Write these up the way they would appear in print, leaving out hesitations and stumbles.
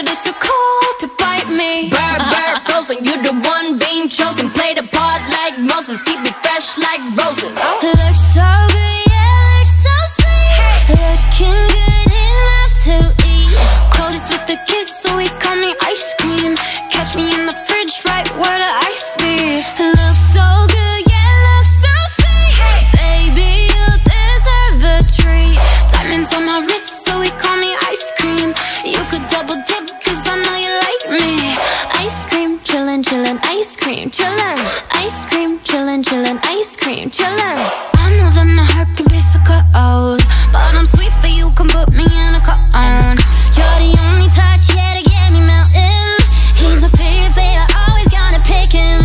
be so cold to bite me. Bird, frozen, you the one being chosen. Play the part like Moses, keep it fresh like roses. Looks so good, yeah, looks so sweet. Looking good enough to eat. Coldest with the kiss, so he call me ice cream. Catch me in the fridge, right where the ice be. Looks so good, yeah, looks so sweet. Baby, you deserve a treat. Diamonds on my wrist, so he call me ice cream. You could double dip, cause I know you like me. Ice cream, chillin', chillin', ice cream, chillin'. Ice cream, chillin', chillin', ice cream, chillin'. I know that my heart can be so cold, but I'm sweet for you, come put me in a cone. You're the only touch, yeah, to get me melting. He's my favorite, always gonna pick him.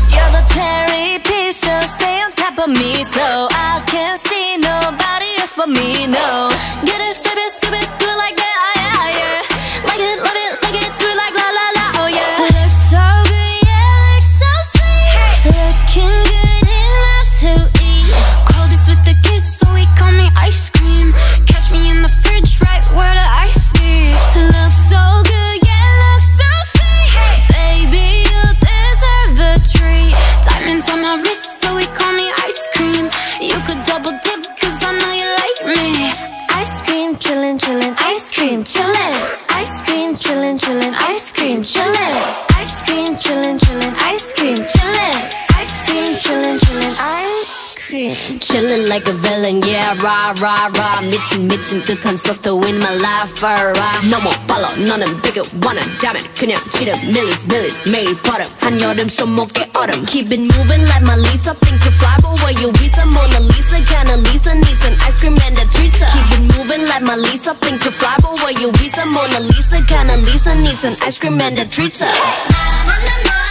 You're the cherry piece, so stay on top of me, so I can't see nobody else but me, no. Get it, flip it, scoop it, do it like that, yeah, yeah. Like it, love it, like it, do it like la la la, oh yeah. Looks so good, yeah, looks so sweet. Looking good enough to eat. Coldest with the kiss, so he call me ice cream. Catch me in the fridge, right where the ice be. Looks so good, yeah, looks so sweet. Baby, you deserve a treat. Diamonds on my wrist, so he call me ice cream. You could double dip, cause I know you like me. Ice cream, chillin', chillin', ice cream, chillin'. Ice cream, chillin', chillin', ice cream, chillin'. Ice cream, chillin', chillin', ice cream, chillin'. Ice cream, chillin', chillin', ice cream. Chillin' like a villain, yeah, rah, rah, rah. 미친 듯한 속도 in my life, rah. 너무 빨라, 너는 bigger, wanna damn it. 그냥 지름, millies, 매일 버릇. 한여름 손목에 얼음. Keep it moving like my Lisa. Think to fly, but where you visa? Mona Lisa, kinda Lisa, needs an ice cream and a treat. Keep it moving like my Lisa. Think to fly, but where you visa? Mona Lisa, kinda Lisa, needs an ice cream and a treat. Na na na na.